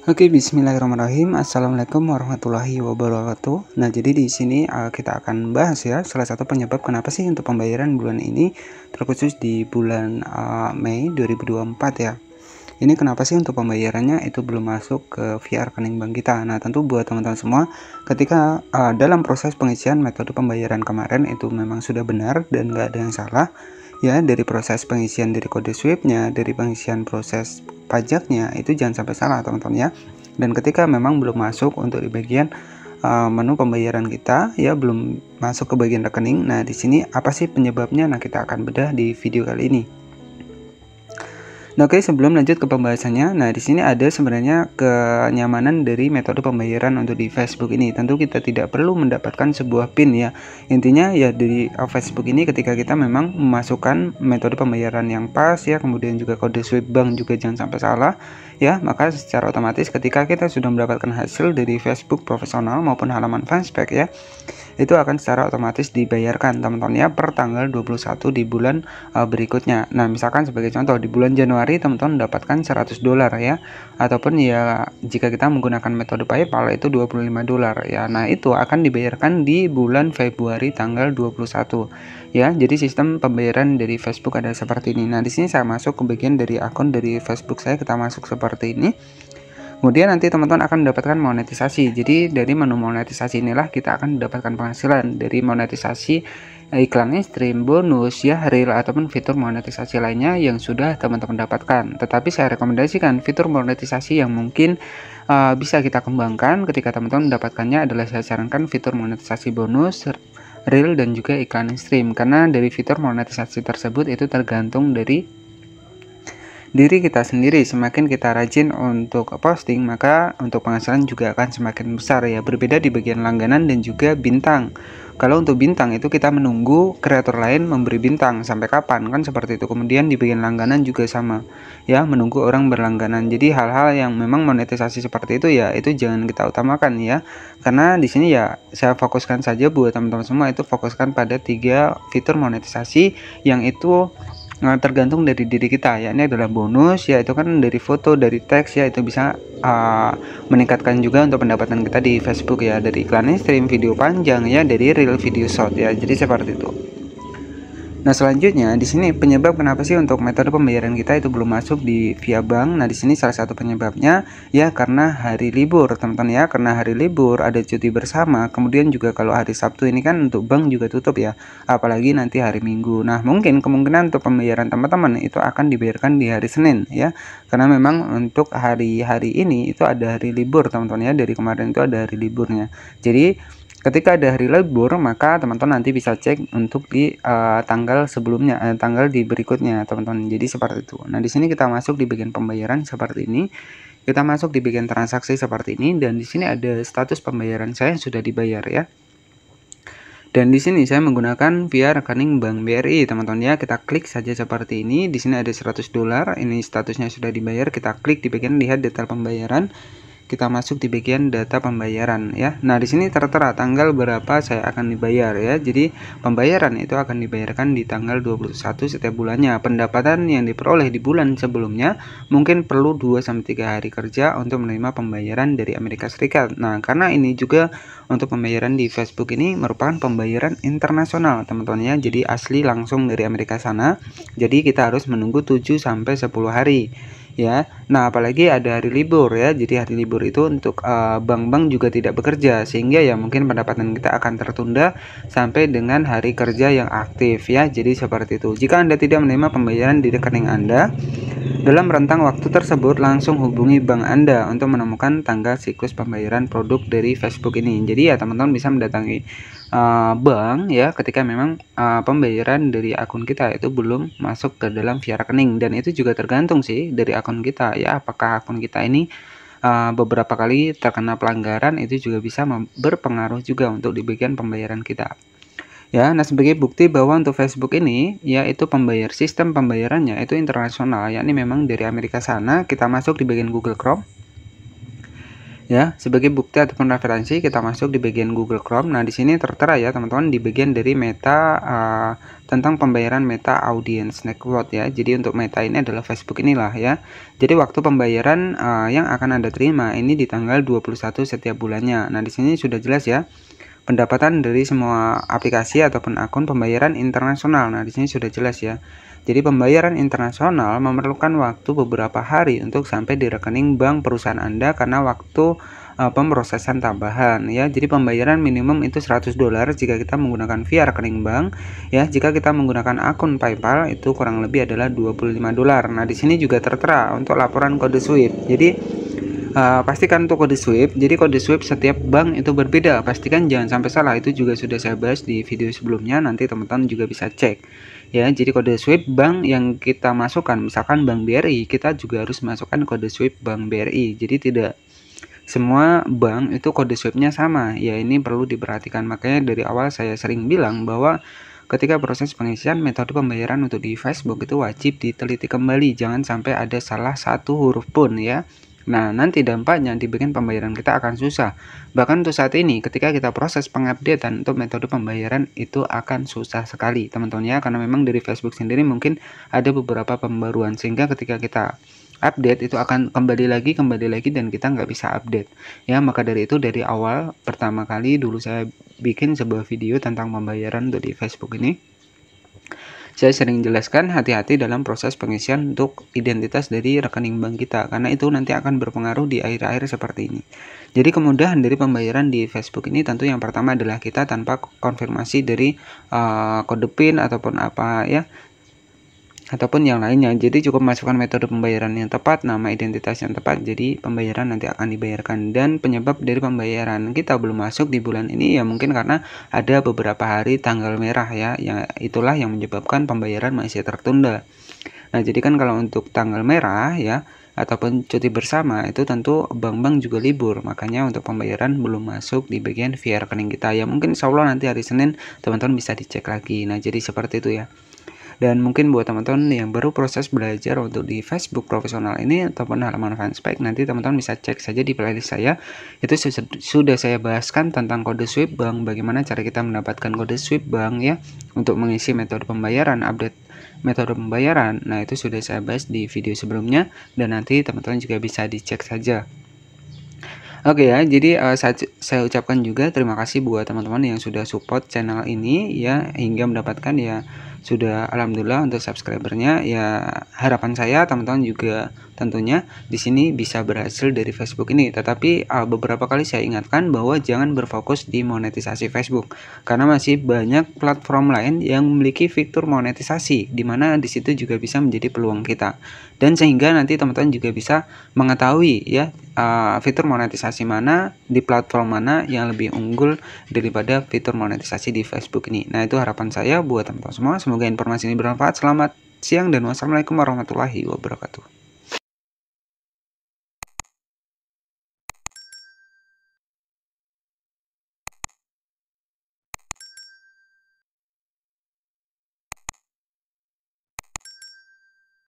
Oke, bismillahirrahmanirrahim. Assalamualaikum warahmatullahi wabarakatuh. Nah, jadi di sini kita akan bahas ya salah satu penyebab kenapa sih untuk pembayaran bulan ini terkhusus di bulan Mei 2024 ya. Ini kenapa sih untuk pembayarannya itu belum masuk ke via rekening bank kita. Nah, tentu buat teman-teman semua, ketika dalam proses pengisian metode pembayaran kemarin itu memang sudah benar dan nggak ada yang salah ya, dari proses pengisian dari kode SWIFT-nya, dari pengisian proses pajaknya, itu jangan sampai salah teman-teman ya. Dan ketika memang belum masuk untuk di bagian menu pembayaran kita ya, belum masuk ke bagian rekening. Nah, di sini apa sih penyebabnya? Nah, kita akan bedah di video kali ini. Nah, oke, sebelum lanjut ke pembahasannya, nah di sini ada sebenarnya kenyamanan dari metode pembayaran untuk di Facebook ini. Tentu kita tidak perlu mendapatkan sebuah PIN ya. Intinya ya di Facebook ini ketika kita memang memasukkan metode pembayaran yang pas ya, kemudian juga kode SWIFT bank juga jangan sampai salah ya, maka secara otomatis ketika kita sudah mendapatkan hasil dari Facebook profesional maupun halaman fanspage ya, itu akan secara otomatis dibayarkan teman-teman ya per tanggal 21 di bulan berikutnya. Nah, misalkan sebagai contoh di bulan Januari teman-teman mendapatkan $100 ya, ataupun ya jika kita menggunakan metode PayPal itu $25 ya. Nah, itu akan dibayarkan di bulan Februari tanggal 21 ya. Jadi sistem pembayaran dari Facebook ada seperti ini. Nah, di sini saya masuk ke bagian dari akun dari Facebook saya, kita masuk seperti ini. Kemudian nanti teman-teman akan mendapatkan monetisasi. Jadi dari menu monetisasi inilah kita akan mendapatkan penghasilan dari monetisasi iklan stream, bonus ya, reel ataupun fitur monetisasi lainnya yang sudah teman-teman dapatkan. Tetapi saya rekomendasikan fitur monetisasi yang mungkin bisa kita kembangkan ketika teman-teman mendapatkannya adalah saya sarankan fitur monetisasi bonus, reel dan juga iklan stream, karena dari fitur monetisasi tersebut itu tergantung dari diri kita sendiri. Semakin kita rajin untuk posting, maka untuk penghasilan juga akan semakin besar ya. Berbeda di bagian langganan dan juga bintang. Kalau untuk bintang itu kita menunggu kreator lain memberi bintang sampai kapan kan, seperti itu. Kemudian di bagian langganan juga sama ya, menunggu orang berlangganan. Jadi hal-hal yang memang monetisasi seperti itu ya, itu jangan kita utamakan ya. Karena di sini ya saya fokuskan saja buat teman-teman semua, itu fokuskan pada 3 fitur monetisasi yang itu tergantung dari diri kita ya. Ini adalah bonus ya, itu kan dari foto, dari teks ya, itu bisa meningkatkan juga untuk pendapatan kita di Facebook ya, dari iklan stream, video panjang ya, dari reel video short ya. Jadi seperti itu. Nah, selanjutnya di sini penyebab kenapa sih untuk metode pembayaran kita itu belum masuk di via bank. Nah, di sini salah satu penyebabnya ya karena hari libur, teman-teman ya. Karena hari libur, ada cuti bersama. Kemudian juga kalau hari Sabtu ini kan untuk bank juga tutup ya. Apalagi nanti hari Minggu. Nah, mungkin kemungkinan untuk pembayaran teman-teman itu akan dibayarkan di hari Senin ya. Karena memang untuk hari-hari ini itu ada hari libur, teman-teman ya. Dari kemarin itu ada hari liburnya. Jadi ketika ada hari libur, maka teman-teman nanti bisa cek untuk di tanggal sebelumnya, tanggal di berikutnya, teman-teman. Jadi seperti itu. Nah, di sini kita masuk di bagian pembayaran seperti ini. Kita masuk di bagian transaksi seperti ini, dan di sini ada status pembayaran saya yang sudah dibayar ya. Dan di sini saya menggunakan via rekening Bank BRI, teman-teman ya. Kita klik saja seperti ini. Di sini ada $100. Ini statusnya sudah dibayar. Kita klik di bagian lihat detail pembayaran. Kita masuk di bagian data pembayaran ya. Nah, di sini tertera tanggal berapa saya akan dibayar ya. Jadi pembayaran itu akan dibayarkan di tanggal 21 setiap bulannya. Pendapatan yang diperoleh di bulan sebelumnya mungkin perlu 2-3 hari kerja untuk menerima pembayaran dari Amerika Serikat. Nah, karena ini juga untuk pembayaran di Facebook ini merupakan pembayaran internasional, teman-teman ya. Jadi asli langsung dari Amerika sana. Jadi kita harus menunggu 7-10 hari ya. Nah, apalagi ada hari libur ya. Jadi hari libur itu untuk bank-bank juga tidak bekerja, sehingga ya mungkin pendapatan kita akan tertunda sampai dengan hari kerja yang aktif ya. Jadi seperti itu. Jika Anda tidak menerima pembayaran di rekening Anda dalam rentang waktu tersebut, langsung hubungi bank Anda untuk menemukan tanggal siklus pembayaran produk dari Facebook ini. Jadi ya teman-teman bisa mendatangi bank ya ketika memang pembayaran dari akun kita itu belum masuk ke dalam via rekening. Dan itu juga tergantung sih dari akun kita ya, apakah akun kita ini beberapa kali terkena pelanggaran, itu juga bisa berpengaruh juga untuk di bagian pembayaran kita ya. Nah, sebagai bukti bahwa untuk Facebook ini yaitu sistem pembayarannya itu internasional, yakni memang dari Amerika sana, kita masuk di bagian Google Chrome. Ya, sebagai bukti ataupun referensi kita masuk di bagian Google Chrome. Nah, di sini tertera ya teman-teman di bagian dari Meta tentang pembayaran Meta Audience Network ya. Jadi untuk Meta ini adalah Facebook inilah ya. Jadi waktu pembayaran yang akan Anda terima ini di tanggal 21 setiap bulannya. Nah, di sini sudah jelas ya. Pendapatan dari semua aplikasi ataupun akun pembayaran internasional. Nah, di sini sudah jelas ya. Jadi pembayaran internasional memerlukan waktu beberapa hari untuk sampai di rekening bank perusahaan Anda karena waktu pemrosesan tambahan ya. Jadi pembayaran minimum itu $100 jika kita menggunakan via rekening bank ya. Jika kita menggunakan akun PayPal itu kurang lebih adalah $25. Nah, di sini juga tertera untuk laporan kode SWIFT. Jadi pastikan untuk kode SWIFT. Jadi kode SWIFT setiap bank itu berbeda. Pastikan jangan sampai salah. Itu juga sudah saya bahas di video sebelumnya. Nanti teman-teman juga bisa cek. Ya, jadi kode SWIFT bank yang kita masukkan, misalkan Bank BRI, kita juga harus masukkan kode SWIFT Bank BRI. Jadi tidak semua bank itu kode SWIFT-nya sama. Ya, ini perlu diperhatikan. Makanya dari awal saya sering bilang bahwa ketika proses pengisian metode pembayaran untuk di Facebook itu wajib diteliti kembali. Jangan sampai ada salah satu huruf pun ya. Nah, nanti dampaknya di bagian pembayaran kita akan susah. Bahkan untuk saat ini, ketika kita proses pengupdatean untuk metode pembayaran itu akan susah sekali, teman-teman ya. Karena memang dari Facebook sendiri mungkin ada beberapa pembaruan, sehingga ketika kita update itu akan kembali lagi dan kita nggak bisa update. Ya, maka dari itu dari awal pertama kali dulu saya bikin sebuah video tentang pembayaran untuk di Facebook ini. Saya sering jelaskan hati-hati dalam proses pengisian untuk identitas dari rekening bank kita, karena itu nanti akan berpengaruh di akhir-akhir seperti ini. Jadi kemudahan dari pembayaran di Facebook ini tentu yang pertama adalah kita tanpa konfirmasi dari kode PIN ataupun apa ya, ataupun yang lainnya. Jadi cukup masukkan metode pembayaran yang tepat, nama identitas yang tepat, jadi pembayaran nanti akan dibayarkan. Dan penyebab dari pembayaran kita belum masuk di bulan ini ya mungkin karena ada beberapa hari tanggal merah ya, yang itulah yang menyebabkan pembayaran masih tertunda. Nah, jadi kan kalau untuk tanggal merah ya ataupun cuti bersama itu tentu bank-bank juga libur, makanya untuk pembayaran belum masuk di bagian via rekening kita ya. Mungkin insya Allah nanti hari Senin teman-teman bisa dicek lagi. Nah, jadi seperti itu ya. Dan mungkin buat teman-teman yang baru proses belajar untuk di Facebook profesional ini ataupun halaman fanspage, nanti teman-teman bisa cek saja di playlist saya. Itu sudah saya bahaskan tentang kode SWIFT bank, bagaimana cara kita mendapatkan kode SWIFT bank ya untuk mengisi metode pembayaran, update metode pembayaran. Nah, itu sudah saya bahas di video sebelumnya dan nanti teman-teman juga bisa dicek saja. Oke ya, jadi saya ucapkan juga terima kasih buat teman-teman yang sudah support channel ini ya hingga mendapatkan ya sudah alhamdulillah untuk subscribernya ya. Harapan saya teman-teman juga tentunya di sini bisa berhasil dari Facebook ini. Tetapi beberapa kali saya ingatkan bahwa jangan berfokus di monetisasi Facebook karena masih banyak platform lain yang memiliki fitur monetisasi di mana di situ juga bisa menjadi peluang kita. Dan sehingga nanti teman-teman juga bisa mengetahui ya fitur monetisasi mana di platform mana yang lebih unggul daripada fitur monetisasi di Facebook ini. Nah, itu harapan saya buat teman-teman semua. Semoga informasi ini bermanfaat. Selamat siang dan wassalamualaikum warahmatullahi wabarakatuh.